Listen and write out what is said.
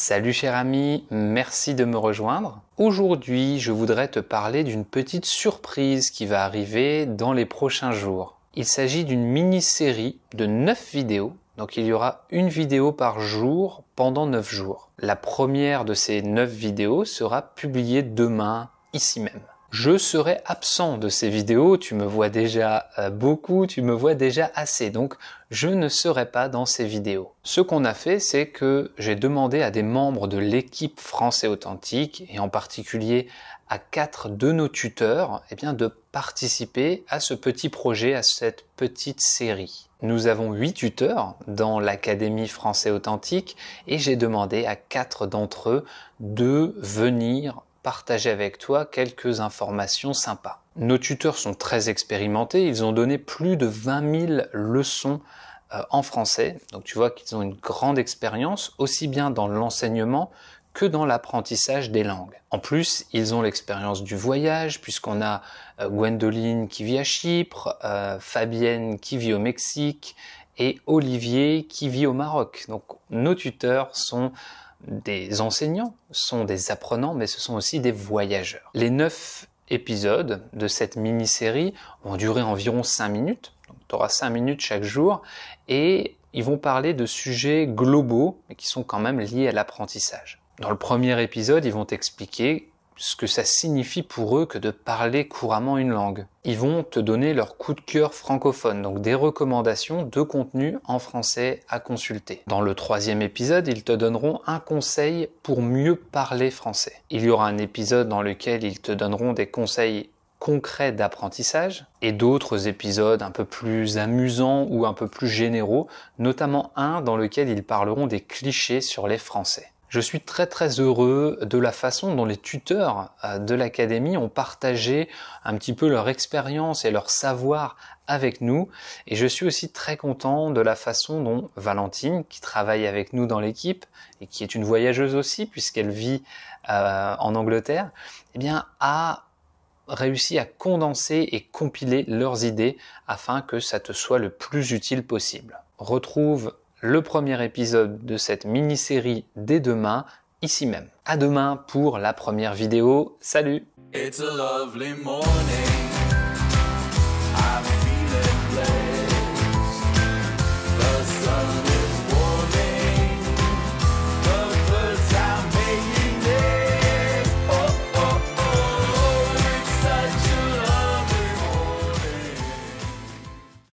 Salut cher ami, merci de me rejoindre. Aujourd'hui, je voudrais te parler d'une petite surprise qui va arriver dans les prochains jours. Il s'agit d'une mini-série de 9 vidéos. Donc il y aura une vidéo par jour pendant 9 jours. La première de ces 9 vidéos sera publiée demain, ici même. Je serai absent de ces vidéos, tu me vois déjà beaucoup, tu me vois déjà assez, donc je ne serai pas dans ces vidéos. Ce qu'on a fait, c'est que j'ai demandé à des membres de l'équipe Français Authentique, et en particulier à 4 de nos tuteurs, de participer à ce petit projet, à cette petite série. Nous avons 8 tuteurs dans l'Académie Français Authentique, et j'ai demandé à 4 d'entre eux de venir partager avec toi quelques informations sympas. Nos tuteurs sont très expérimentés, ils ont donné plus de 20 000 leçons en français, donc tu vois qu'ils ont une grande expérience, aussi bien dans l'enseignement que dans l'apprentissage des langues. En plus, ils ont l'expérience du voyage, puisqu'on a Gwendoline qui vit à Chypre, Fabienne qui vit au Mexique, et Olivier qui vit au Maroc. Donc nos tuteurs sont des enseignants, sont des apprenants, mais ce sont aussi des voyageurs. Les 9 épisodes de cette mini-série vont durer environ 5 minutes. Donc, tu auras 5 minutes chaque jour et ils vont parler de sujets globaux, mais qui sont quand même liés à l'apprentissage. Dans le premier épisode, ils vont t'expliquer ce que ça signifie pour eux que de parler couramment une langue. Ils vont te donner leur coup de cœur francophone, donc des recommandations de contenu en français à consulter. Dans le troisième épisode, ils te donneront un conseil pour mieux parler français. Il y aura un épisode dans lequel ils te donneront des conseils concrets d'apprentissage et d'autres épisodes un peu plus amusants ou un peu plus généraux, notamment un dans lequel ils parleront des clichés sur les Français. Je suis très heureux de la façon dont les tuteurs de l'Académie ont partagé un petit peu leur expérience et leur savoir avec nous. Et je suis aussi très content de la façon dont Valentine, qui travaille avec nous dans l'équipe et qui est une voyageuse aussi puisqu'elle vit en Angleterre, a réussi à condenser et compiler leurs idées afin que ça te soit le plus utile possible. Retrouve le premier épisode de cette mini-série dès demain, ici même. À demain pour la première vidéo. Salut! It's a lovely morning.